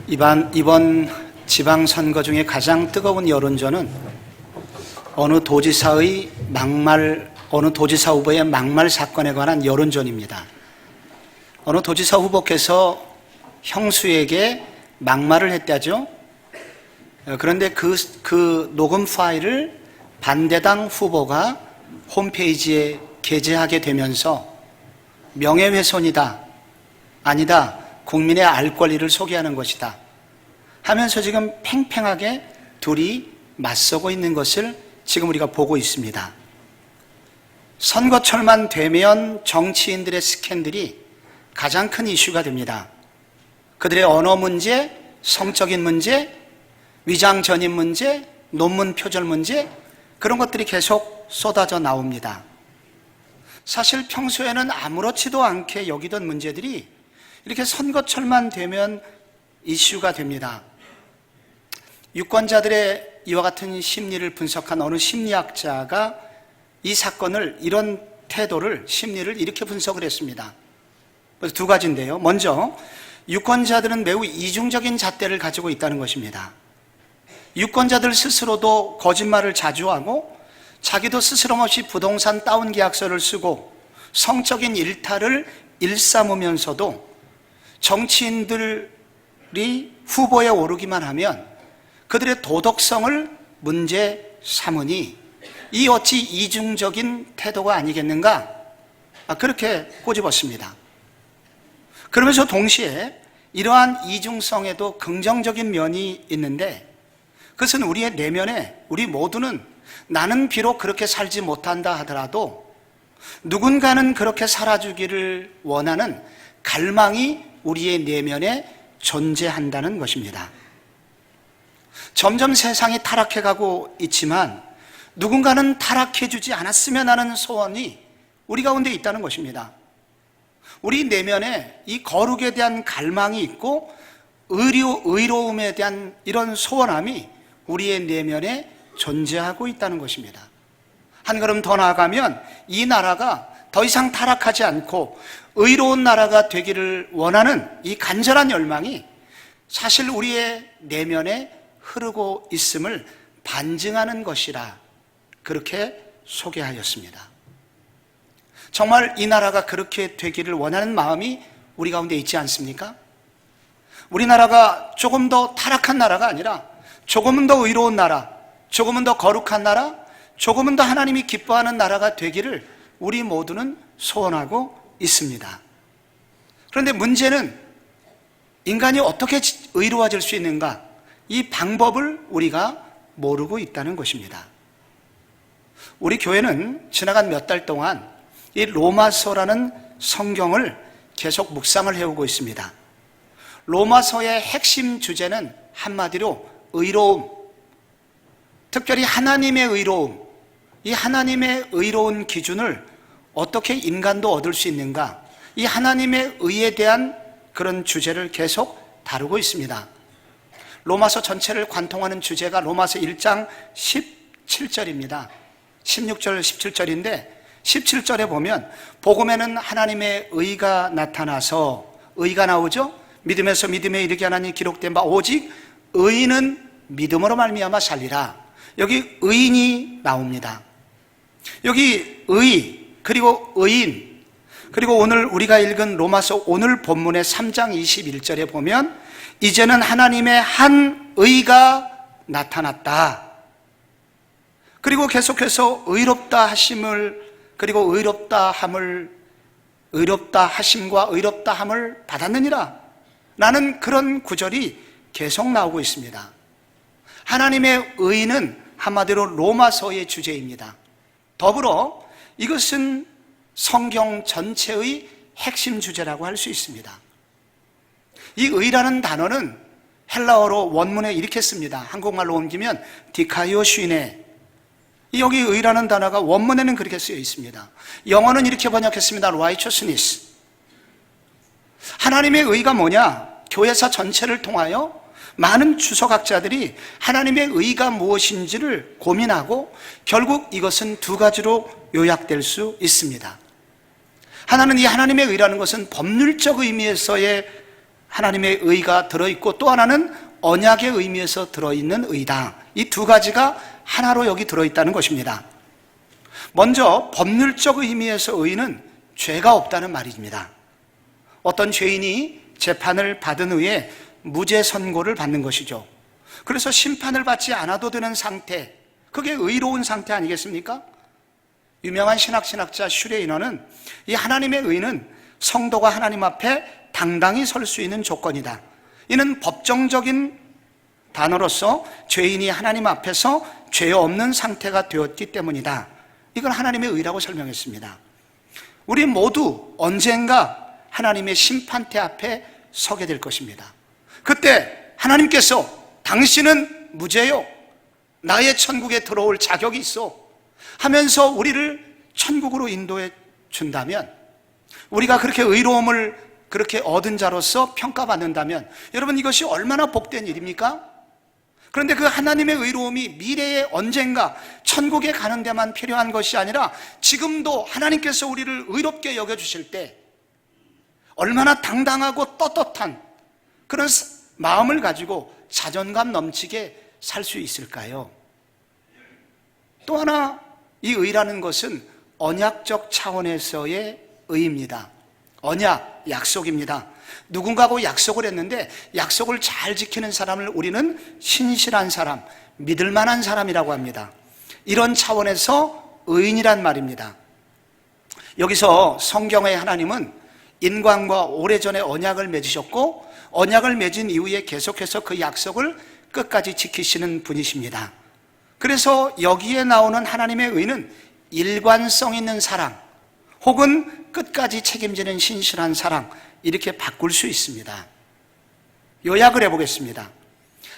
이번 지방선거 중에 가장 뜨거운 여론전은 어느 도지사 후보의 막말 사건에 관한 여론전입니다. 어느 도지사 후보께서 형수에게 막말을 했다죠. 그런데 그 녹음 파일을 반대당 후보가 홈페이지에 게재하게 되면서 명예훼손이다, 아니다, 국민의 알 권리를 소개하는 것이다 하면서 지금 팽팽하게 둘이 맞서고 있는 것을 지금 우리가 보고 있습니다. 선거철만 되면 정치인들의 스캔들이 가장 큰 이슈가 됩니다. 그들의 언어 문제, 성적인 문제, 위장 전입 문제, 논문 표절 문제, 그런 것들이 계속 쏟아져 나옵니다. 사실 평소에는 아무렇지도 않게 여기던 문제들이 이렇게 선거철만 되면 이슈가 됩니다. 유권자들의 이와 같은 심리를 분석한 어느 심리학자가 이 사건을, 이런 태도를, 심리를 이렇게 분석을 했습니다. 그래서 두 가지인데요. 먼저 유권자들은 매우 이중적인 잣대를 가지고 있다는 것입니다. 유권자들 스스로도 거짓말을 자주 하고 자기도 스스럼없이 부동산 다운 계약서를 쓰고 성적인 일탈을 일삼으면서도 정치인들이 후보에 오르기만 하면 그들의 도덕성을 문제 삼으니 이 어찌 이중적인 태도가 아니겠는가? 그렇게 꼬집었습니다. 그러면서 동시에 이러한 이중성에도 긍정적인 면이 있는데, 그것은 우리의 내면에 우리 모두는 나는 비록 그렇게 살지 못한다 하더라도 누군가는 그렇게 살아주기를 원하는 갈망이 우리의 내면에 존재한다는 것입니다. 점점 세상이 타락해가고 있지만 누군가는 타락해주지 않았으면 하는 소원이 우리 가운데 있다는 것입니다. 우리 내면에 이 거룩에 대한 갈망이 있고 의로움에 대한 이런 소원함이 우리의 내면에 존재하고 있다는 것입니다. 한 걸음 더 나아가면 이 나라가 더 이상 타락하지 않고 의로운 나라가 되기를 원하는 이 간절한 열망이 사실 우리의 내면에 흐르고 있음을 반증하는 것이라 그렇게 소개하였습니다. 정말 이 나라가 그렇게 되기를 원하는 마음이 우리 가운데 있지 않습니까? 우리나라가 조금 더 타락한 나라가 아니라 조금은 더 의로운 나라, 조금은 더 거룩한 나라, 조금은 더 하나님이 기뻐하는 나라가 되기를 우리 모두는 소원하고 있습니다. 그런데 문제는 인간이 어떻게 의로워질 수 있는가? 이 방법을 우리가 모르고 있다는 것입니다. 우리 교회는 지나간 몇 달 동안 이 로마서라는 성경을 계속 묵상을 해오고 있습니다. 로마서의 핵심 주제는 한마디로 의로움, 특별히 하나님의 의로움, 이 하나님의 의로운 기준을 어떻게 인간도 얻을 수 있는가, 이 하나님의 의에 대한 그런 주제를 계속 다루고 있습니다. 로마서 전체를 관통하는 주제가 로마서 1장 17절입니다. 16절, 17절인데 17절에 보면 복음에는 하나님의 의가 나타나서, 의가 나오죠? 믿음에서 믿음에 이르게 하나니 기록된 바 오직 의인은 믿음으로 말미암아 살리라. 여기 의인이 나옵니다. 여기 의, 그리고 의인, 그리고 오늘 우리가 읽은 로마서 오늘 본문의 3장 21절에 보면 이제는 하나님의 한 의가 나타났다. 그리고 계속해서 의롭다 하심을, 그리고 의롭다 하심과 의롭다 함을 받았느니라 라는 그런 구절이 계속 나오고 있습니다. 하나님의 의는 한마디로 로마서의 주제입니다. 더불어 이것은 성경 전체의 핵심 주제라고 할 수 있습니다. 이 의라는 단어는 헬라어로 원문에 이렇게 씁니다. 한국말로 옮기면 디카이오슈네. 여기 의라는 단어가 원문에는 그렇게 쓰여 있습니다. 영어는 이렇게 번역했습니다. righteousness. 하나님의 의가 뭐냐? 교회사 전체를 통하여 많은 주석학자들이 하나님의 의가 무엇인지를 고민하고 결국 이것은 두 가지로 요약될 수 있습니다. 하나는 이 하나님의 의라는 것은 법률적 의미에서의 하나님의 의가 들어있고 또 하나는 언약의 의미에서 들어있는 의다. 이 두 가지가 하나로 여기 들어있다는 것입니다. 먼저 법률적 의미에서 의는 죄가 없다는 말입니다. 어떤 죄인이 재판을 받은 후에 무죄 선고를 받는 것이죠. 그래서 심판을 받지 않아도 되는 상태, 그게 의로운 상태 아니겠습니까? 유명한 신학자 슈레이너는 이 하나님의 의는 성도가 하나님 앞에 당당히 설 수 있는 조건이다. 이는 법정적인 단어로서 죄인이 하나님 앞에서 죄 없는 상태가 되었기 때문이다. 이걸 하나님의 의라고 설명했습니다. 우리 모두 언젠가 하나님의 심판대 앞에 서게 될 것입니다. 그때 하나님께서 당신은 무죄요, 나의 천국에 들어올 자격이 있어 하면서 우리를 천국으로 인도해 준다면, 우리가 그렇게 의로움을 그렇게 얻은 자로서 평가받는다면 여러분, 이것이 얼마나 복된 일입니까? 그런데 그 하나님의 의로움이 미래에 언젠가 천국에 가는 데만 필요한 것이 아니라 지금도 하나님께서 우리를 의롭게 여겨주실 때 얼마나 당당하고 떳떳한 그런 마음을 가지고 자존감 넘치게 살 수 있을까요? 또 하나, 이 의라는 것은 언약적 차원에서의 의입니다. 언약, 약속입니다. 누군가하고 약속을 했는데 약속을 잘 지키는 사람을 우리는 신실한 사람, 믿을 만한 사람이라고 합니다. 이런 차원에서 의인이란 말입니다. 여기서 성경의 하나님은 인간과 오래전에 언약을 맺으셨고 언약을 맺은 이후에 계속해서 그 약속을 끝까지 지키시는 분이십니다. 그래서 여기에 나오는 하나님의 의는 일관성 있는 사랑 혹은 끝까지 책임지는 신실한 사랑, 이렇게 바꿀 수 있습니다. 요약을 해보겠습니다.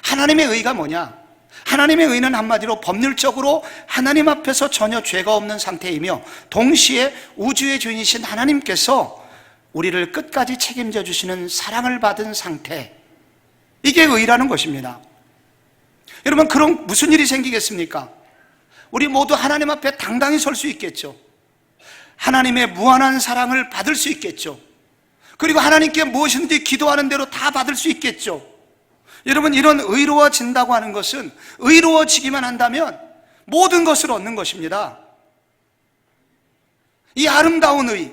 하나님의 의가 뭐냐? 하나님의 의는 한마디로 법률적으로 하나님 앞에서 전혀 죄가 없는 상태이며 동시에 우주의 주인이신 하나님께서 우리를 끝까지 책임져 주시는 사랑을 받은 상태, 이게 의라는 것입니다. 여러분, 그럼 무슨 일이 생기겠습니까? 우리 모두 하나님 앞에 당당히 설 수 있겠죠. 하나님의 무한한 사랑을 받을 수 있겠죠. 그리고 하나님께 무엇이든지 기도하는 대로 다 받을 수 있겠죠. 여러분, 이런 의로워진다고 하는 것은 의로워지기만 한다면 모든 것을 얻는 것입니다. 이 아름다운 의,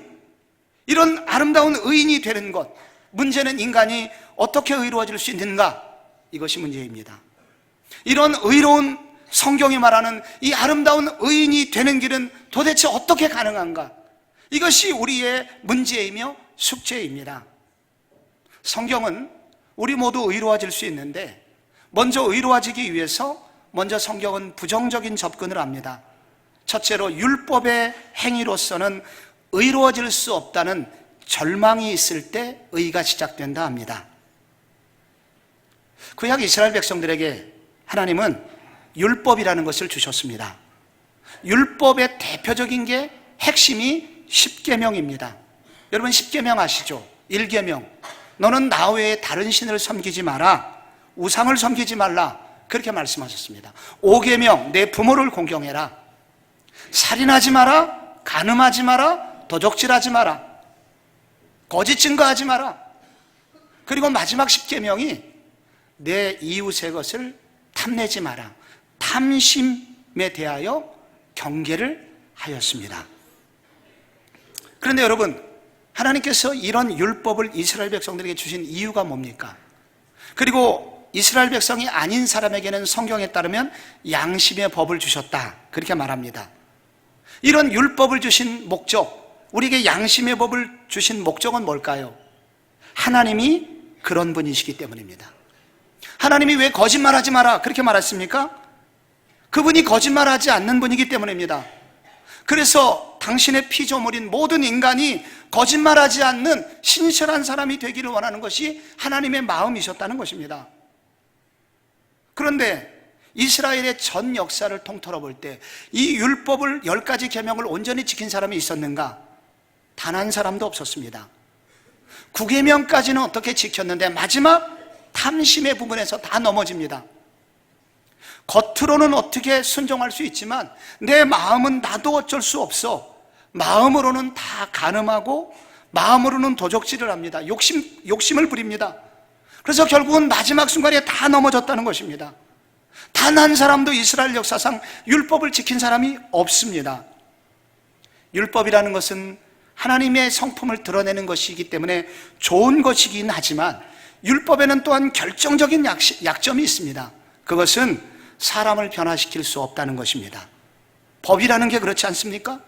이런 아름다운 의인이 되는 것, 문제는 인간이 어떻게 의로워질 수 있는가? 이것이 문제입니다. 이런 의로운 성경이 말하는 이 아름다운 의인이 되는 길은 도대체 어떻게 가능한가? 이것이 우리의 문제이며 숙제입니다. 성경은 우리 모두 의로워질 수 있는데 먼저 의로워지기 위해서 먼저 성경은 부정적인 접근을 합니다. 첫째로 율법의 행위로서는 의로워질 수 없다는 절망이 있을 때 의가 시작된다 합니다. 구약 이스라엘 백성들에게 하나님은 율법이라는 것을 주셨습니다. 율법의 대표적인 게 핵심이 십계명입니다. 여러분, 십계명 아시죠? 1계명, 너는 나 외에 다른 신을 섬기지 마라, 우상을 섬기지 말라, 그렇게 말씀하셨습니다. 5계명, 내 부모를 공경해라, 살인하지 마라, 간음하지 마라, 도적질하지 마라, 거짓 증거하지 마라. 그리고 마지막 10계명이 내 이웃의 것을 탐내지 마라, 탐심에 대하여 경계를 하였습니다. 그런데 여러분, 하나님께서 이런 율법을 이스라엘 백성들에게 주신 이유가 뭡니까? 그리고 이스라엘 백성이 아닌 사람에게는 성경에 따르면 양심의 법을 주셨다, 그렇게 말합니다. 이런 율법을 주신 목적, 우리에게 양심의 법을 주신 목적은 뭘까요? 하나님이 그런 분이시기 때문입니다. 하나님이 왜 거짓말하지 마라 그렇게 말했습니까? 그분이 거짓말하지 않는 분이기 때문입니다. 그래서 당신의 피조물인 모든 인간이 거짓말하지 않는 신실한 사람이 되기를 원하는 것이 하나님의 마음이셨다는 것입니다. 그런데 이스라엘의 전 역사를 통틀어 볼 때 이 율법을 10가지 계명을 온전히 지킨 사람이 있었는가? 단 한 사람도 없었습니다. 9계명까지는 어떻게 지켰는데 마지막 탐심의 부분에서 다 넘어집니다. 겉으로는 어떻게 순종할 수 있지만 내 마음은 나도 어쩔 수 없어. 마음으로는 다 간음하고 마음으로는 도적질을 합니다. 욕심을 부립니다. 그래서 결국은 마지막 순간에 다 넘어졌다는 것입니다. 단 한 사람도 이스라엘 역사상 율법을 지킨 사람이 없습니다. 율법이라는 것은 하나님의 성품을 드러내는 것이기 때문에 좋은 것이긴 하지만 율법에는 또한 결정적인 약점이 있습니다. 그것은 사람을 변화시킬 수 없다는 것입니다. 법이라는 게 그렇지 않습니까?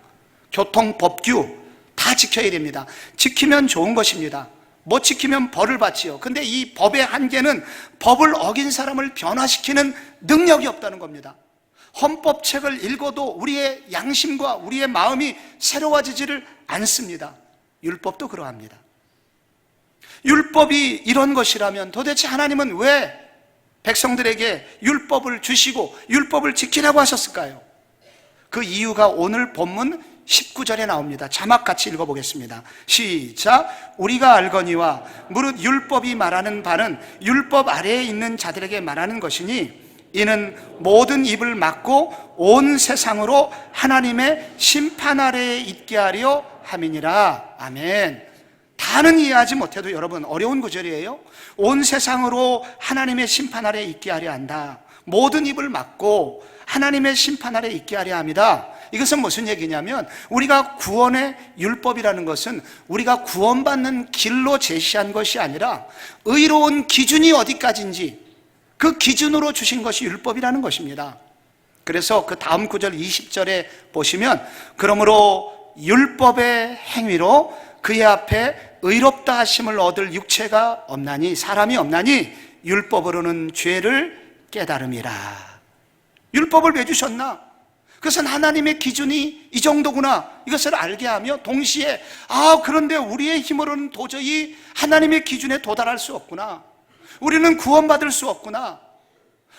교통, 법규 다 지켜야 됩니다. 지키면 좋은 것입니다. 못 지키면 벌을 받지요. 근데 이 법의 한계는 법을 어긴 사람을 변화시키는 능력이 없다는 겁니다. 헌법책을 읽어도 우리의 양심과 우리의 마음이 새로워지지를 않습니다. 율법도 그러합니다. 율법이 이런 것이라면 도대체 하나님은 왜 백성들에게 율법을 주시고 율법을 지키라고 하셨을까요? 그 이유가 오늘 본문 19절에 나옵니다. 자막 같이 읽어보겠습니다. 시작. 우리가 알거니와 무릇 율법이 말하는 바는 율법 아래에 있는 자들에게 말하는 것이니 이는 모든 입을 막고 온 세상으로 하나님의 심판 아래에 있게 하려 함이니라. 아멘. 다는 이해하지 못해도 여러분 어려운 구절이에요. 온 세상으로 하나님의 심판 아래에 있게 하려 한다. 모든 입을 막고 하나님의 심판 아래에 있게 하려 합니다. 이것은 무슨 얘기냐면 우리가 구원의 율법이라는 것은 우리가 구원받는 길로 제시한 것이 아니라 의로운 기준이 어디까지인지 그 기준으로 주신 것이 율법이라는 것입니다. 그래서 그 다음 구절 20절에 보시면 그러므로 율법의 행위로 그의 앞에 의롭다 하심을 얻을 육체가 없나니 사람이 없나니 율법으로는 죄를 깨달음이라. 율법을 왜 주셨나? 그것은 하나님의 기준이 이 정도구나 이것을 알게 하며 동시에 그런데 우리의 힘으로는 도저히 하나님의 기준에 도달할 수 없구나. 우리는 구원받을 수 없구나.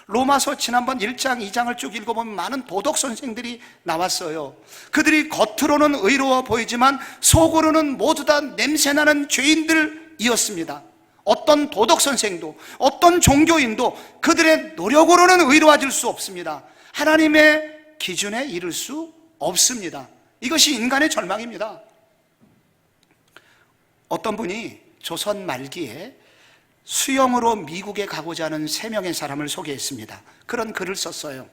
로마서 지난번 1장, 2장을 쭉 읽어보면 많은 도덕 선생들이 나왔어요. 그들이 겉으로는 의로워 보이지만 속으로는 모두 다 냄새나는 죄인들이었습니다. 어떤 도덕 선생도 어떤 종교인도 그들의 노력으로는 의로워질 수 없습니다. 하나님의 기준에 이를 수 없습니다. 이것이 인간의 절망입니다. 어떤 분이 조선 말기에 수영으로 미국에 가고자 하는 3명의 사람을 소개했습니다. 그런 글을 썼어요.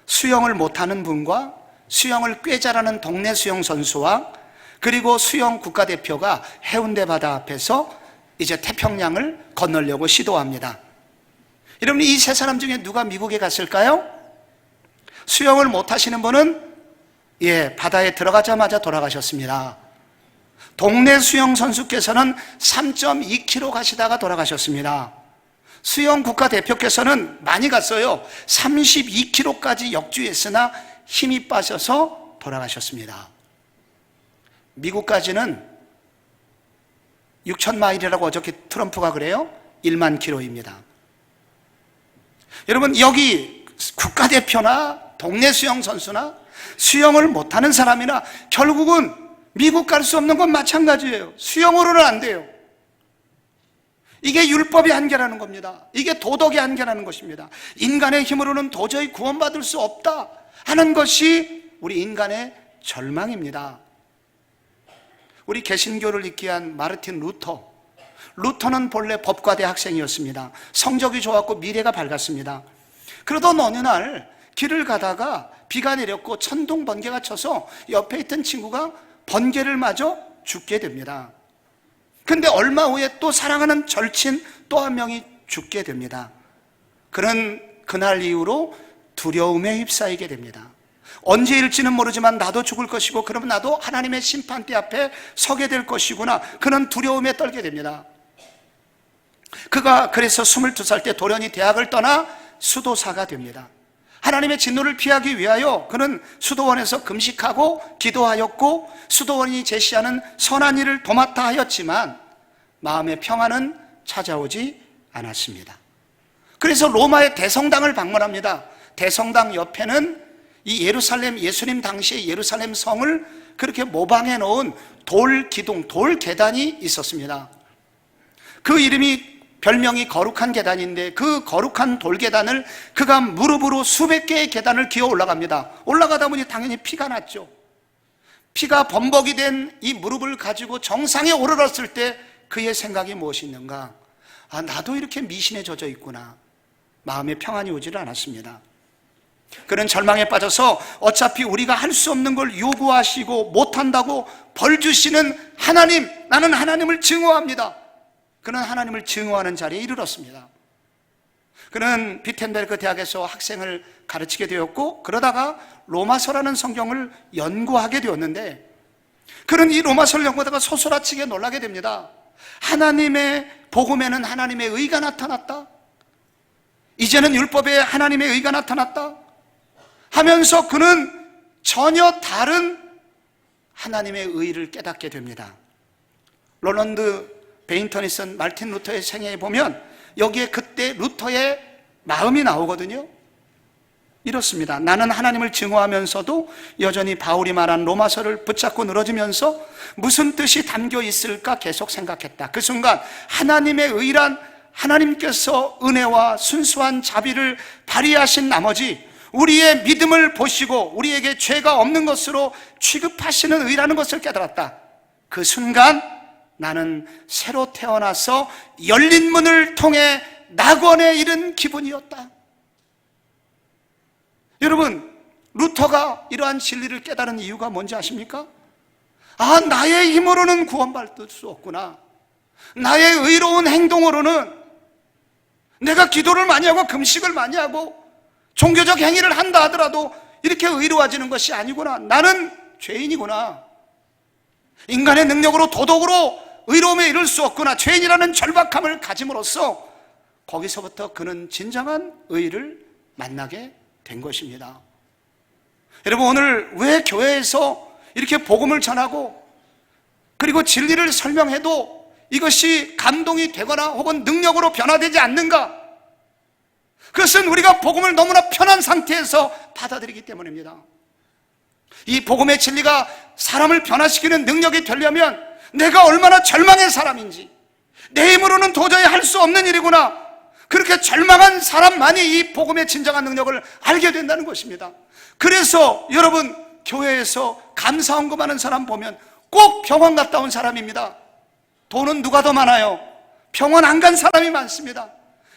수영을 못하는 분과 수영을 꽤 잘하는 동네 수영 선수와 그리고 수영 국가대표가 해운대 바다 앞에서 이제 태평양을 건너려고 시도합니다. 여러분 이 3사람 중에 누가 미국에 갔을까요? 수영을 못하시는 분은 바다에 들어가자마자 돌아가셨습니다. 동네 수영 선수께서는 3.2km 가시다가 돌아가셨습니다. 수영 국가대표께서는 많이 갔어요. 32km까지 역주했으나 힘이 빠져서 돌아가셨습니다. 미국까지는 6,000마일이라고 어저께 트럼프가 그래요? 1만 킬로입니다. 여러분 여기 국가대표나 동네 수영 선수나 수영을 못하는 사람이나 결국은 미국 갈 수 없는 건 마찬가지예요. 수영으로는 안 돼요. 이게 율법의 한계라는 겁니다. 이게 도덕의 한계라는 것입니다. 인간의 힘으로는 도저히 구원받을 수 없다 하는 것이 우리 인간의 절망입니다. 우리 개신교를 입기한 마르틴 루터는 본래 법과대 학생이었습니다. 성적이 좋았고 미래가 밝았습니다. 그러던 어느 날 길을 가다가 비가 내렸고 천둥 번개가 쳐서 옆에 있던 친구가 번개를 맞아 죽게 됩니다. 근데 얼마 후에 또 사랑하는 절친 또 한 명이 죽게 됩니다. 그는 그날 이후로 두려움에 휩싸이게 됩니다. 언제일지는 모르지만 나도 죽을 것이고 그러면 나도 하나님의 심판대 앞에 서게 될 것이구나. 그는 두려움에 떨게 됩니다. 그가 그래서 22살 때 돌연히 대학을 떠나 수도사가 됩니다. 하나님의 진노를 피하기 위하여 그는 수도원에서 금식하고 기도하였고 수도원이 제시하는 선한 일을 도맡아 하였지만 마음의 평안은 찾아오지 않았습니다. 그래서 로마의 대성당을 방문합니다. 대성당 옆에는 이 예루살렘, 예수님 당시의 예루살렘 성을 그렇게 모방해 놓은 돌 기둥, 돌 계단이 있었습니다. 그 이름이 별명이 거룩한 계단인데 그 거룩한 돌 계단을 그가 무릎으로 수백 개의 계단을 기어 올라갑니다. 올라가다 보니 당연히 피가 났죠. 피가 범벅이 된 이 무릎을 가지고 정상에 오르렀을 때 그의 생각이 무엇이 있는가? 아, 나도 이렇게 미신에 젖어 있구나. 마음에 평안이 오지를 않았습니다. 그는 절망에 빠져서 어차피 우리가 할 수 없는 걸 요구하시고 못한다고 벌 주시는 하나님, 나는 하나님을 증오합니다. 그는 하나님을 증오하는 자리에 이르렀습니다. 그는 비텐베르크 대학에서 학생을 가르치게 되었고, 그러다가 로마서라는 성경을 연구하게 되었는데, 그는 이 로마서를 연구하다가 소스라치게 놀라게 됩니다. 하나님의 복음에는 하나님의 의가 나타났다, 이제는 율법에 하나님의 의가 나타났다 하면서 그는 전혀 다른 하나님의 의를 깨닫게 됩니다. 롤런드 베인턴이 쓴 마르틴 루터의 생애에 보면 여기에 그때 루터의 마음이 나오거든요. 이렇습니다. 나는 하나님을 증오하면서도 여전히 바울이 말한 로마서를 붙잡고 늘어지면서 무슨 뜻이 담겨 있을까 계속 생각했다. 그 순간 하나님의 의란 하나님께서 은혜와 순수한 자비를 발휘하신 나머지 우리의 믿음을 보시고 우리에게 죄가 없는 것으로 취급하시는 의라는 것을 깨달았다. 그 순간 나는 새로 태어나서 열린 문을 통해 낙원에 이른 기분이었다. 여러분, 루터가 이러한 진리를 깨달은 이유가 뭔지 아십니까? 아, 나의 힘으로는 구원받을 수 없구나. 나의 의로운 행동으로는, 내가 기도를 많이 하고 금식을 많이 하고 종교적 행위를 한다 하더라도 이렇게 의로워지는 것이 아니구나. 나는 죄인이구나. 인간의 능력으로 도덕으로 의로움에 이를 수 없구나. 죄인이라는 절박함을 가짐으로써 거기서부터 그는 진정한 의를 만나게 된 것입니다. 여러분, 오늘 왜 교회에서 이렇게 복음을 전하고 그리고 진리를 설명해도 이것이 감동이 되거나 혹은 능력으로 변화되지 않는가? 그것은 우리가 복음을 너무나 편한 상태에서 받아들이기 때문입니다. 이 복음의 진리가 사람을 변화시키는 능력이 되려면 내가 얼마나 절망의 사람인지, 내 힘으로는 도저히 할 수 없는 일이구나, 그렇게 절망한 사람만이 이 복음의 진정한 능력을 알게 된다는 것입니다. 그래서 여러분, 교회에서 감사헌금하는 사람 보면 꼭 병원 갔다 온 사람입니다. 돈은 누가 더 많아요? 병원 안 간 사람이 많습니다.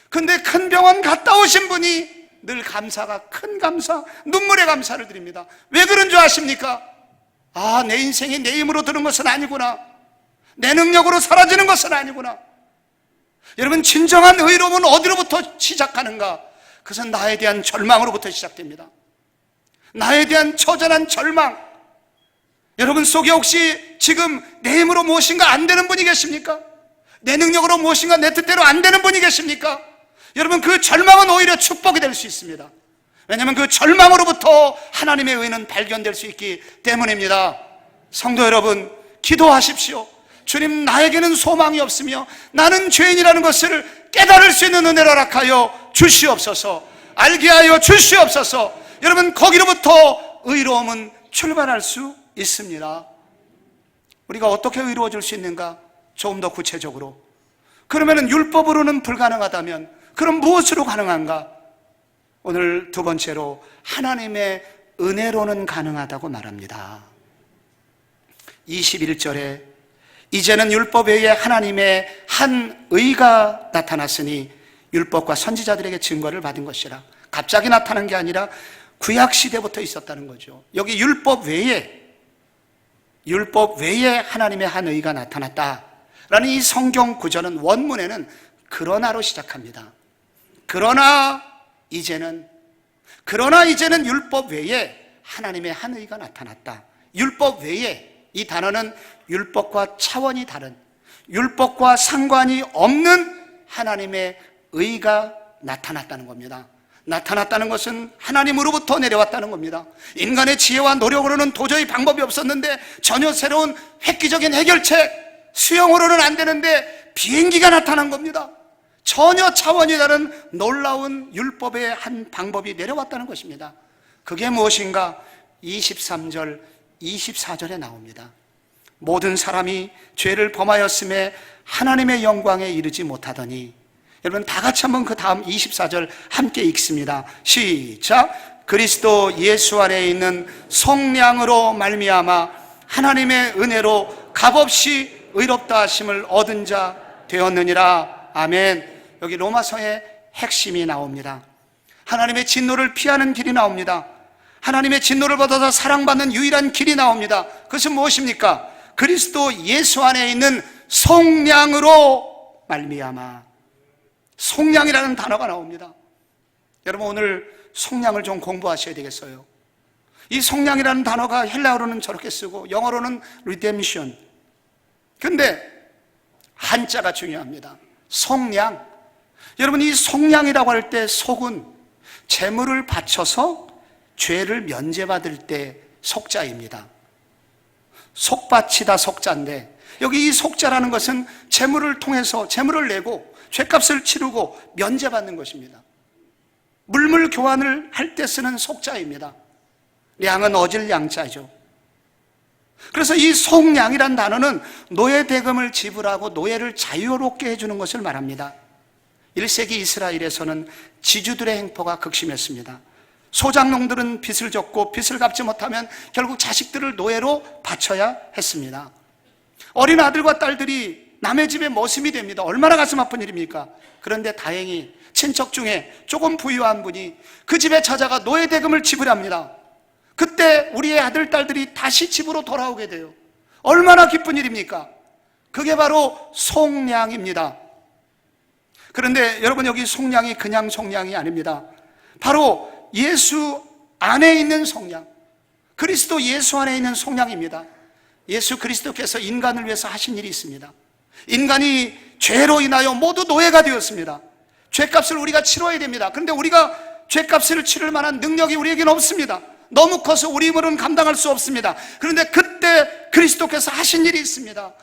근데 큰 병원 갔다 오신 분이 늘 감사가, 큰 감사, 눈물의 감사를 드립니다. 왜 그런 줄 아십니까? 아, 내 인생이 내 힘으로 드는 것은 아니구나, 내 능력으로 사라지는 것은 아니구나. 여러분, 진정한 의로움은 어디로부터 시작하는가? 그것은 나에 대한 절망으로부터 시작됩니다. 나에 대한 처절한 절망. 여러분 속에 혹시 지금 내 힘으로 무엇인가 안 되는 분이 계십니까? 내 능력으로 무엇인가 내 뜻대로 안 되는 분이 계십니까? 여러분, 그 절망은 오히려 축복이 될 수 있습니다. 왜냐하면 그 절망으로부터 하나님의 의는 발견될 수 있기 때문입니다. 성도 여러분, 기도하십시오. 주님, 나에게는 소망이 없으며 나는 죄인이라는 것을 깨달을 수 있는 은혜를 허락하여 주시옵소서. 알게 하여 주시옵소서. 여러분, 거기로부터 의로움은 출발할 수 있습니다. 우리가 어떻게 의로워질 수 있는가? 조금 더 구체적으로, 그러면 율법으로는 불가능하다면 그럼 무엇으로 가능한가? 오늘 두 번째로, 하나님의 은혜로는 가능하다고 말합니다. 21절에 이제는 율법 외에 하나님의 한 의가 나타났으니 율법과 선지자들에게 증거를 받은 것이라. 갑자기 나타난 게 아니라 구약 시대부터 있었다는 거죠. 여기 율법 외에 하나님의 한 의가 나타났다라는 이 성경 구절은 원문에는 그러나로 시작합니다. 그러나 이제는 율법 외에 하나님의 한 의가 나타났다. 율법 외에, 이 단어는 율법과 차원이 다른, 율법과 상관이 없는 하나님의 의가 나타났다는 겁니다. 나타났다는 것은 하나님으로부터 내려왔다는 겁니다. 인간의 지혜와 노력으로는 도저히 방법이 없었는데 전혀 새로운 획기적인 해결책, 수영으로는 안 되는데 비행기가 나타난 겁니다. 전혀 차원이 다른 놀라운 율법의 한 방법이 내려왔다는 것입니다. 그게 무엇인가? 23절, 24절에 나옵니다. 모든 사람이 죄를 범하였음에 하나님의 영광에 이르지 못하더니. 여러분, 다 같이 한번 그 다음 24절 함께 읽습니다. 시작. 그리스도 예수 안에 있는 성량으로 말미암아 하나님의 은혜로 값없이 의롭다 하심을 얻은 자 되었느니라. 아멘. 여기 로마서의 핵심이 나옵니다. 하나님의 진노를 피하는 길이 나옵니다. 하나님의 진노를 받아서 사랑받는 유일한 길이 나옵니다. 그것은 무엇입니까? 그리스도 예수 안에 있는 속량으로 말미암아. 속량이라는 단어가 나옵니다. 여러분, 오늘 속량을 좀 공부하셔야 되겠어요. 이 속량이라는 단어가 헬라어로는 저렇게 쓰고 영어로는 redemption. 근데 한자가 중요합니다. 속량. 여러분, 이 속량이라고 할 때 속은 재물을 바쳐서 죄를 면제받을 때 속자입니다. 속바치다 속자인데, 여기 이 속자라는 것은 재물을 통해서 재물을 내고 죄값을 치르고 면제받는 것입니다. 물물 교환을 할 때 쓰는 속자입니다. 량은 어질 양자죠. 그래서 이 속량이란 단어는 노예 대금을 지불하고 노예를 자유롭게 해주는 것을 말합니다. 1세기 이스라엘에서는 지주들의 행포가 극심했습니다. 소장농들은 빚을 졌고 빚을 갚지 못하면 결국 자식들을 노예로 바쳐야 했습니다. 어린 아들과 딸들이 남의 집에 머슴이 됩니다. 얼마나 가슴 아픈 일입니까? 그런데 다행히 친척 중에 조금 부유한 분이 그 집에 찾아가 노예 대금을 지불합니다. 그때 우리의 아들, 딸들이 다시 집으로 돌아오게 돼요. 얼마나 기쁜 일입니까? 그게 바로 속량입니다. 그런데 여러분, 여기 속량이 그냥 속량이 아닙니다. 바로 예수 안에 있는 속량, 그리스도 예수 안에 있는 속량입니다. 예수 그리스도께서 인간을 위해서 하신 일이 있습니다. 인간이 죄로 인하여 모두 노예가 되었습니다. 죄값을 우리가 치러야 됩니다. 그런데 우리가 죄값을 치를 만한 능력이 우리에게는 없습니다. 너무 커서 우리 힘으로는 감당할 수 없습니다. 그런데 그때 그리스도께서 하신 일이 있습니다.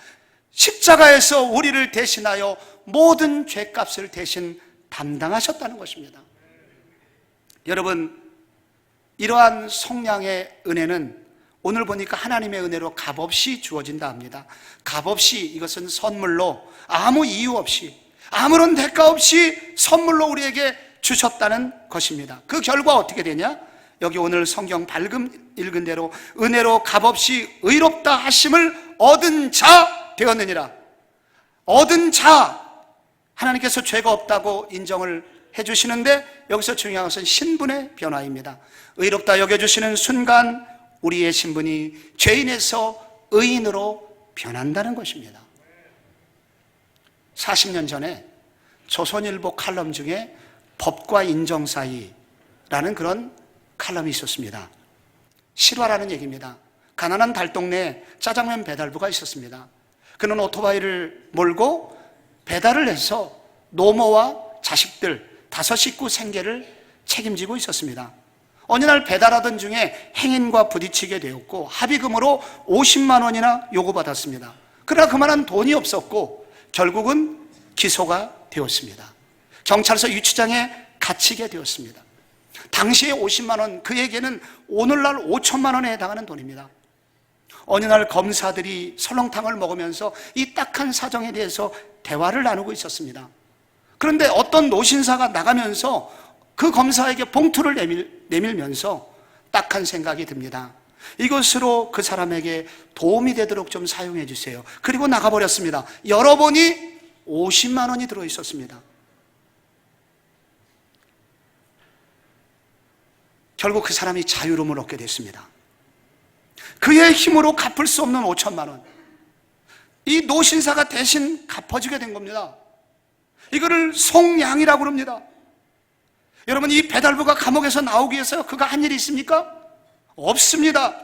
십자가에서 우리를 대신하여 모든 죄값을 대신 담당하셨다는 것입니다. 여러분, 이러한 속량의 은혜는 오늘 보니까 하나님의 은혜로 값없이 주어진다 합니다. 값없이, 이것은 선물로 아무 이유 없이 아무런 대가 없이 선물로 우리에게 주셨다는 것입니다. 그 결과 어떻게 되냐? 여기 오늘 성경 밝음 읽은 대로 은혜로 값없이 의롭다 하심을 얻은 자 되었느니라. 얻은 자, 하나님께서 죄가 없다고 인정을 해주시는데 여기서 중요한 것은 신분의 변화입니다. 의롭다 여겨주시는 순간 우리의 신분이 죄인에서 의인으로 변한다는 것입니다. 40년 전에 조선일보 칼럼 중에 법과 인정 사이라는 그런 칼럼이 있었습니다. 실화라는 얘기입니다. 가난한 달동네에 짜장면 배달부가 있었습니다. 그는 오토바이를 몰고 배달을 해서 노모와 자식들 5식구 생계를 책임지고 있었습니다. 어느 날 배달하던 중에 행인과 부딪히게 되었고 합의금으로 50만 원이나 요구받았습니다. 그러나 그만한 돈이 없었고 결국은 기소가 되었습니다. 경찰서 유치장에 갇히게 되었습니다. 당시에 50만 원, 그에게는 오늘날 5천만 원에 해당하는 돈입니다. 어느 날 검사들이 설렁탕을 먹으면서 이 딱한 사정에 대해서 대화를 나누고 있었습니다. 그런데 어떤 노신사가 나가면서 그 검사에게 봉투를 내밀면서 딱한 생각이 듭니다. 이것으로 그 사람에게 도움이 되도록 좀 사용해 주세요. 그리고 나가버렸습니다. 열어보니 50만 원이 들어있었습니다. 결국 그 사람이 자유로움을 얻게 됐습니다. 그의 힘으로 갚을 수 없는 5천만 원, 이 노신사가 대신 갚아주게 된 겁니다. 이거를 속량이라고 합니다. 여러분, 이 배달부가 감옥에서 나오기 위해서 그가 한 일이 있습니까? 없습니다.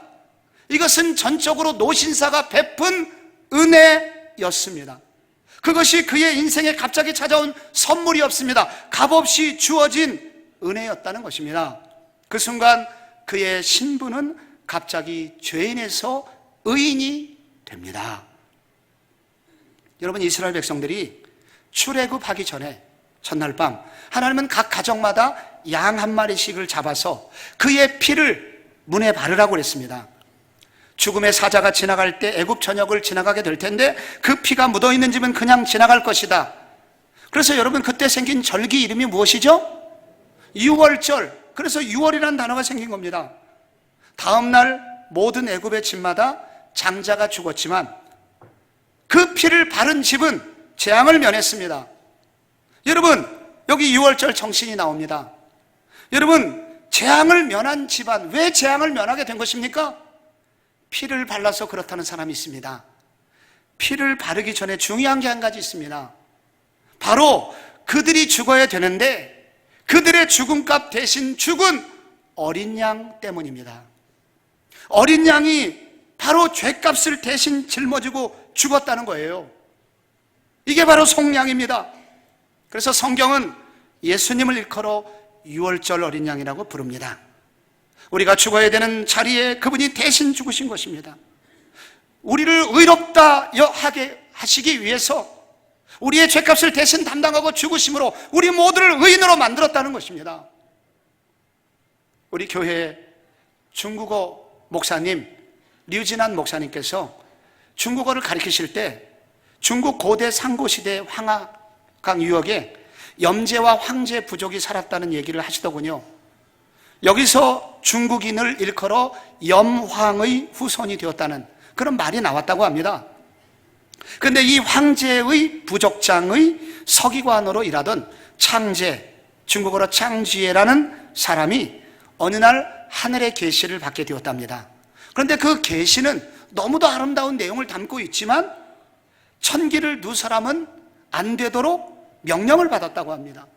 이것은 전적으로 노신사가 베푼 은혜였습니다. 그것이 그의 인생에 갑자기 찾아온 선물이었습니다. 값없이 주어진 은혜였다는 것입니다. 그 순간 그의 신분은 갑자기 죄인에서 의인이 됩니다. 여러분, 이스라엘 백성들이 출애굽하기 전에 첫날 밤 하나님은 각 가정마다 양 한 마리씩을 잡아서 그의 피를 문에 바르라고 그랬습니다. 죽음의 사자가 지나갈 때 애굽 전역을 지나가게 될 텐데 그 피가 묻어있는 집은 그냥 지나갈 것이다. 그래서 여러분, 그때 생긴 절기 이름이 무엇이죠? 유월절. 그래서 6월이라는 단어가 생긴 겁니다. 다음 날 모든 애굽의 집마다 장자가 죽었지만 그 피를 바른 집은 재앙을 면했습니다. 여러분, 여기 6월절 정신이 나옵니다. 여러분, 재앙을 면한 집안, 왜 재앙을 면하게 된 것입니까? 피를 발라서 그렇다는 사람이 있습니다. 피를 바르기 전에 중요한 게 한 가지 있습니다. 바로 그들이 죽어야 되는데 그들의 죽음값 대신 죽은 어린 양 때문입니다. 어린 양이 바로 죄값을 대신 짊어지고 죽었다는 거예요. 이게 바로 속량입니다. 그래서 성경은 예수님을 일컬어 6월절 어린 양이라고 부릅니다. 우리가 죽어야 되는 자리에 그분이 대신 죽으신 것입니다. 우리를 의롭다 하게 하시기 위해서 우리의 죄값을 대신 담당하고 죽으심으로 우리 모두를 의인으로 만들었다는 것입니다. 우리 교회 중국어 목사님 류진한 목사님께서 중국어를 가르치실 때 중국 고대 상고시대 황하강 유역에 염제와 황제 부족이 살았다는 얘기를 하시더군요. 여기서 중국인을 일컬어 염황의 후손이 되었다는 그런 말이 나왔다고 합니다. 그런데 이 황제의 부족장의 서기관으로 일하던 창제, 중국어로 창지에라는 사람이 어느 날 하늘의 계시를 받게 되었답니다. 그런데 그 계시는 너무도 아름다운 내용을 담고 있지만 천기를 누설하면 안 되도록 명령을 받았다고 합니다.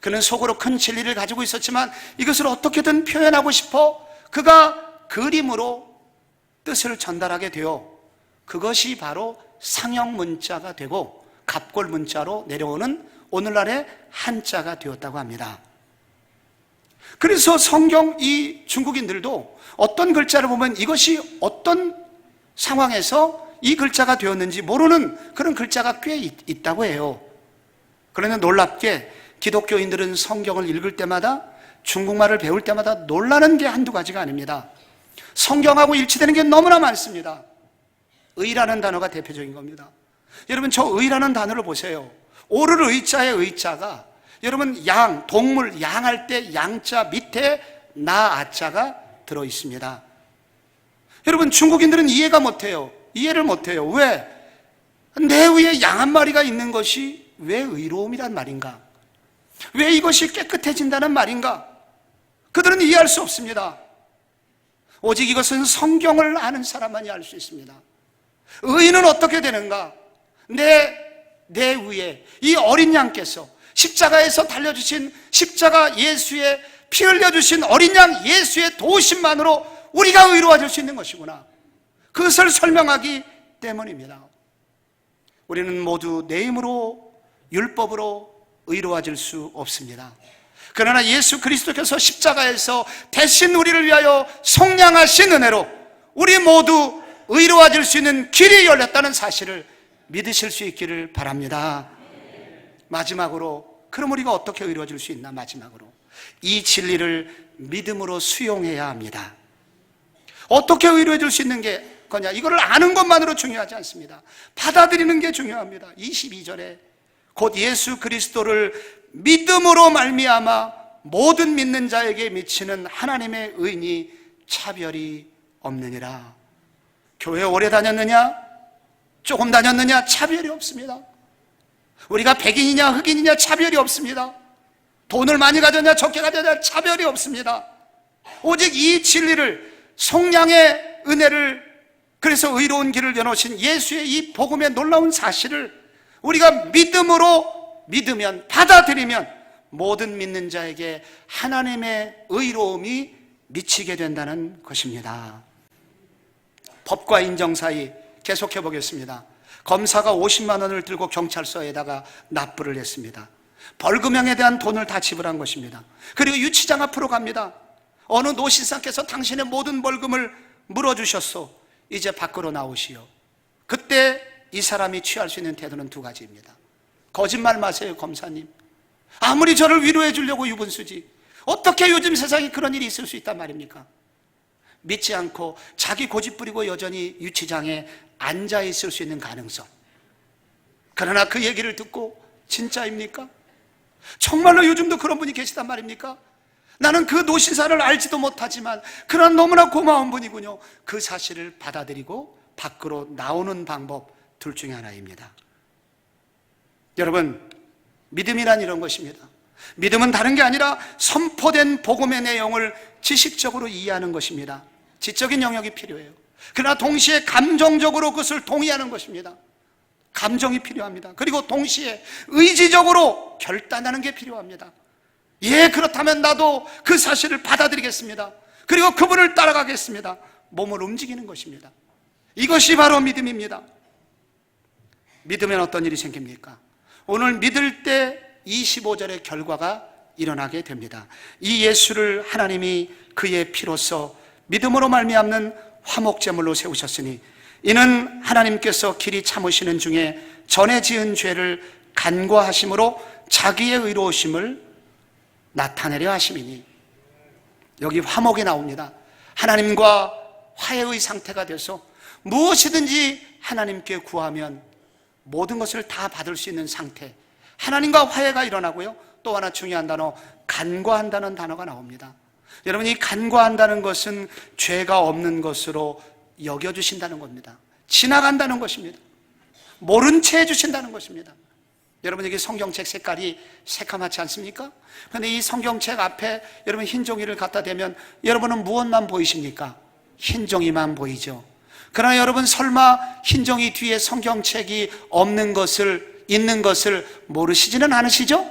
그는 속으로 큰 진리를 가지고 있었지만 이것을 어떻게든 표현하고 싶어 그가 그림으로 뜻을 전달하게 되어 그것이 바로 상형 문자가 되고 갑골 문자로 내려오는 오늘날의 한자가 되었다고 합니다. 그래서 성경 이 중국인들도 어떤 글자를 보면 이것이 어떤 상황에서 이 글자가 되었는지 모르는 그런 글자가 꽤 있다고 해요. 그러나 놀랍게 기독교인들은 성경을 읽을 때마다 중국말을 배울 때마다 놀라는 게 한두 가지가 아닙니다. 성경하고 일치되는 게 너무나 많습니다. 의라는 단어가 대표적인 겁니다. 여러분, 저 의라는 단어를 보세요. 오를 의자의 의자가 여러분 양, 동물 양할 때 양자 밑에 나 아자가 들어 있습니다. 여러분, 중국인들은 이해가 못해요. 이해를 못해요. 왜? 내 위에 양 한 마리가 있는 것이 왜 의로움이란 말인가? 왜 이것이 깨끗해진다는 말인가? 그들은 이해할 수 없습니다. 오직 이것은 성경을 아는 사람만이 알 수 있습니다. 의인은 어떻게 되는가? 내 위에 이 어린 양께서 십자가에서 달려주신 십자가 예수의 피 흘려주신 어린 양 예수의 도우심만으로 우리가 의로워질 수 있는 것이구나. 그것을 설명하기 때문입니다. 우리는 모두 내 힘으로 율법으로 의로워질 수 없습니다. 그러나 예수 그리스도께서 십자가에서 대신 우리를 위하여 속량하신 은혜로 우리 모두 의로워질 수 있는 길이 열렸다는 사실을 믿으실 수 있기를 바랍니다. 마지막으로, 그럼 우리가 어떻게 의로워질 수 있나? 마지막으로 이 진리를 믿음으로 수용해야 합니다. 어떻게 의로워질 수 있는 게 거냐? 이거를 아는 것만으로 중요하지 않습니다. 받아들이는 게 중요합니다. 22절에 곧 예수 그리스도를 믿음으로 말미암아 모든 믿는 자에게 미치는 하나님의 의인이 차별이 없느니라. 교회 오래 다녔느냐? 조금 다녔느냐? 차별이 없습니다. 우리가 백인이냐 흑인이냐 차별이 없습니다. 돈을 많이 가졌냐 적게 가졌냐 차별이 없습니다. 오직 이 진리를, 속량의 은혜를, 그래서 의로운 길을 여놓으신 예수의 이 복음의 놀라운 사실을 우리가 믿음으로 믿으면, 받아들이면 모든 믿는 자에게 하나님의 의로움이 미치게 된다는 것입니다. 법과 인정 사이 계속해 보겠습니다. 검사가 50만 원을 들고 경찰서에다가 납부를 했습니다. 벌금형에 대한 돈을 다 지불한 것입니다. 그리고 유치장 앞으로 갑니다. 어느 노신사께서 당신의 모든 벌금을 물어주셨소. 이제 밖으로 나오시오. 그때 이 사람이 취할 수 있는 태도는 두 가지입니다. 거짓말 마세요, 검사님. 아무리 저를 위로해 주려고 유분수지, 어떻게 요즘 세상에 그런 일이 있을 수 있단 말입니까? 믿지 않고 자기 고집 부리고 여전히 유치장에 앉아 있을 수 있는 가능성. 그러나 그 얘기를 듣고 진짜입니까? 정말로 요즘도 그런 분이 계시단 말입니까? 나는 그 노신사를 알지도 못하지만 그런 너무나 고마운 분이군요. 그 사실을 받아들이고 밖으로 나오는 방법 둘 중에 하나입니다. 여러분, 믿음이란 이런 것입니다. 믿음은 다른 게 아니라 선포된 복음의 내용을 지식적으로 이해하는 것입니다. 지적인 영역이 필요해요. 그러나 동시에 감정적으로 그것을 동의하는 것입니다. 감정이 필요합니다. 그리고 동시에 의지적으로 결단하는 게 필요합니다. 예, 그렇다면 나도 그 사실을 받아들이겠습니다. 그리고 그분을 따라가겠습니다. 몸을 움직이는 것입니다. 이것이 바로 믿음입니다. 믿으면 어떤 일이 생깁니까? 오늘 믿을 때 25절의 결과가 일어나게 됩니다. 이 예수를 하나님이 그의 피로써 믿음으로 말미암는 화목제물로 세우셨으니 이는 하나님께서 길이 참으시는 중에 전에 지은 죄를 간과하심으로 자기의 의로우심을 나타내려 하심이니. 여기 화목이 나옵니다. 하나님과 화해의 상태가 돼서 무엇이든지 하나님께 구하면 모든 것을 다 받을 수 있는 상태, 하나님과 화해가 일어나고요. 또 하나 중요한 단어, 간과한다는 단어가 나옵니다. 여러분, 이 간과한다는 것은 죄가 없는 것으로 여겨주신다는 겁니다. 지나간다는 것입니다. 모른 채 해주신다는 것입니다. 여러분, 여기 성경책 색깔이 새카맣지 않습니까? 그런데 이 성경책 앞에 여러분 흰 종이를 갖다 대면 여러분은 무엇만 보이십니까? 흰 종이만 보이죠. 그러나 여러분, 설마 흰 종이 뒤에 성경책이 없는 것을, 있는 것을 모르시지는 않으시죠?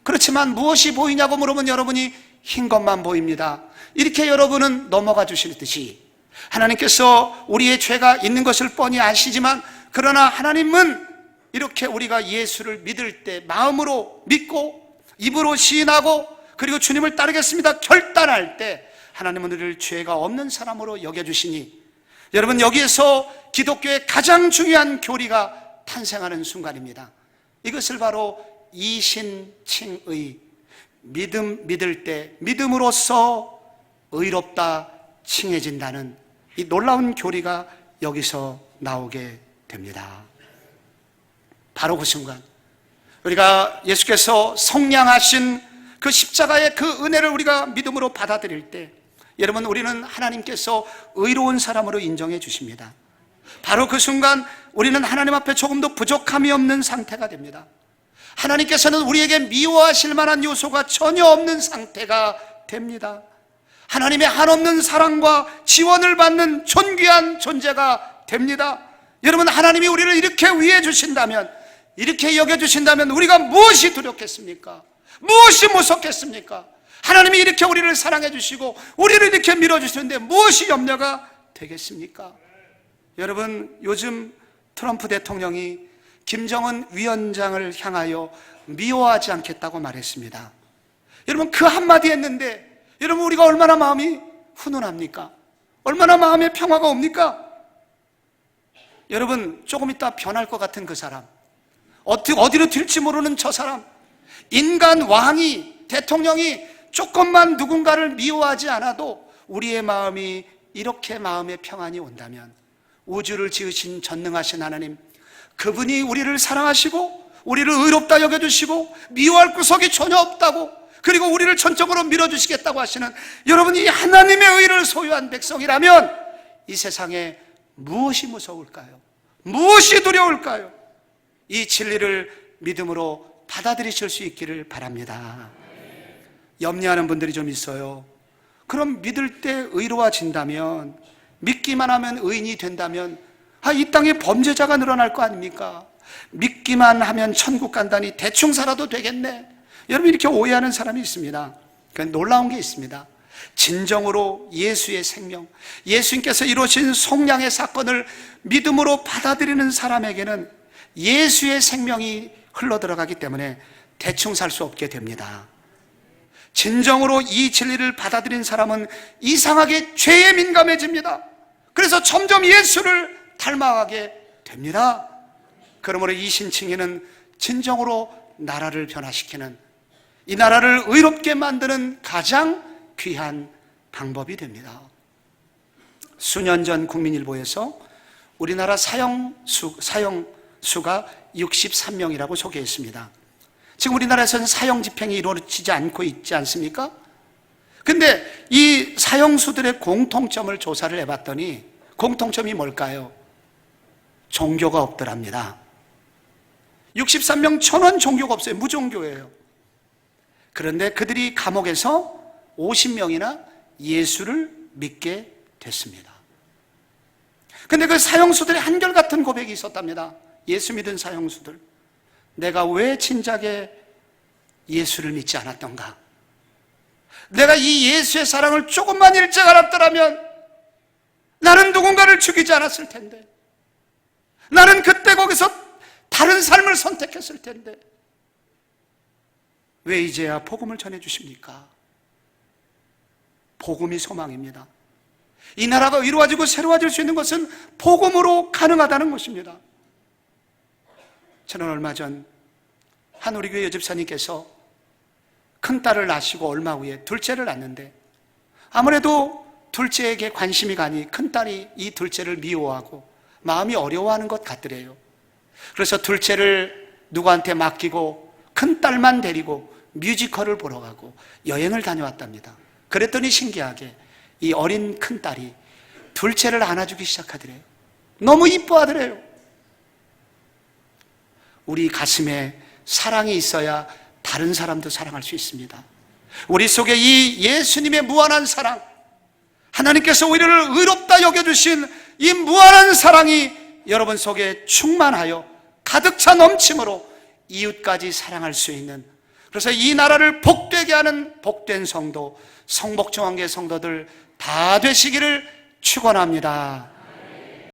그렇지만 무엇이 보이냐고 물으면 여러분이 흰 것만 보입니다. 이렇게 여러분은 넘어가 주시듯이 하나님께서 우리의 죄가 있는 것을 뻔히 아시지만, 그러나 하나님은 이렇게 우리가 예수를 믿을 때 마음으로 믿고 입으로 시인하고 그리고 주님을 따르겠습니다 결단할 때 하나님은 우리를 죄가 없는 사람으로 여겨주시니, 여러분, 여기에서 기독교의 가장 중요한 교리가 탄생하는 순간입니다. 이것을 바로 이신칭의, 믿을 때 믿음으로써 의롭다 칭해진다는 이 놀라운 교리가 여기서 나오게 됩니다. 바로 그 순간 우리가 예수께서 성량하신 그 십자가의 그 은혜를 우리가 믿음으로 받아들일 때, 여러분, 우리는 하나님께서 의로운 사람으로 인정해 주십니다. 바로 그 순간 우리는 하나님 앞에 조금도 부족함이 없는 상태가 됩니다. 하나님께서는 우리에게 미워하실 만한 요소가 전혀 없는 상태가 됩니다. 하나님의 한없는 사랑과 지원을 받는 존귀한 존재가 됩니다. 여러분, 하나님이 우리를 이렇게 위해 주신다면, 이렇게 여겨주신다면 우리가 무엇이 두렵겠습니까? 무엇이 무섭겠습니까? 하나님이 이렇게 우리를 사랑해 주시고 우리를 이렇게 밀어주시는데 무엇이 염려가 되겠습니까? 여러분, 요즘 트럼프 대통령이 김정은 위원장을 향하여 미워하지 않겠다고 말했습니다. 여러분, 그 한마디 했는데 여러분, 우리가 얼마나 마음이 훈훈합니까? 얼마나 마음에 평화가 옵니까? 여러분, 조금 있다 변할 것 같은 그 사람, 어디로 튈지 모르는 저 사람, 인간 왕이, 대통령이 조금만 누군가를 미워하지 않아도 우리의 마음이 이렇게 마음의 평안이 온다면, 우주를 지으신 전능하신 하나님, 그분이 우리를 사랑하시고 우리를 의롭다 여겨주시고 미워할 구석이 전혀 없다고, 그리고 우리를 전적으로 밀어주시겠다고 하시는 여러분이 하나님의 의를 소유한 백성이라면 이 세상에 무엇이 무서울까요? 무엇이 두려울까요? 이 진리를 믿음으로 받아들이실 수 있기를 바랍니다. 염려하는 분들이 좀 있어요. 그럼 믿을 때 의로워진다면, 믿기만 하면 의인이 된다면, 이 땅에 범죄자가 늘어날 거 아닙니까? 믿기만 하면 천국 간다니 대충 살아도 되겠네. 여러분, 이렇게 오해하는 사람이 있습니다. 그건 놀라운 게 있습니다. 진정으로 예수의 생명, 예수님께서 이루신 속량의 사건을 믿음으로 받아들이는 사람에게는 예수의 생명이 흘러들어가기 때문에 대충 살 수 없게 됩니다. 진정으로 이 진리를 받아들인 사람은 이상하게 죄에 민감해집니다. 그래서 점점 예수를 닮아가게 됩니다. 그러므로 이 신칭의는 진정으로 나라를 변화시키는, 이 나라를 의롭게 만드는 가장 귀한 방법이 됩니다. 수년 전 국민일보에서 우리나라 사형수가 63명이라고 소개했습니다. 지금 우리나라에서는 사형 집행이 이루어지지 않고 있지 않습니까? 근데 이 사형수들의 공통점을 조사를 해봤더니 공통점이 뭘까요? 종교가 없더랍니다. 63명 전원 종교가 없어요. 무종교예요. 그런데 그들이 감옥에서 50명이나 예수를 믿게 됐습니다. 근데 그 사형수들의 한결같은 고백이 있었답니다. 예수 믿은 사형수들. 내가 왜 진작에 예수를 믿지 않았던가? 내가 이 예수의 사랑을 조금만 일찍 알았더라면 나는 누군가를 죽이지 않았을 텐데, 나는 그때 거기서 다른 삶을 선택했을 텐데 왜 이제야 복음을 전해주십니까? 복음이 소망입니다. 이 나라가 이루어지고 새로워질 수 있는 것은 복음으로 가능하다는 것입니다. 저는 얼마 전 한 우리 교회 여집사님께서 큰딸을 낳으시고 얼마 후에 둘째를 낳는데, 아무래도 둘째에게 관심이 가니 큰딸이 이 둘째를 미워하고 마음이 어려워하는 것 같더래요. 그래서 둘째를 누구한테 맡기고 큰딸만 데리고 뮤지컬을 보러 가고 여행을 다녀왔답니다. 그랬더니 신기하게 이 어린 큰딸이 둘째를 안아주기 시작하더래요. 너무 이뻐하더래요. 우리 가슴에 사랑이 있어야 다른 사람도 사랑할 수 있습니다. 우리 속에 이 예수님의 무한한 사랑, 하나님께서 우리를 의롭다 여겨주신 이 무한한 사랑이 여러분 속에 충만하여 가득 차 넘침으로 이웃까지 사랑할 수 있는, 그래서 이 나라를 복되게 하는 복된 성도, 성복정한계 성도들 다 되시기를 축원합니다.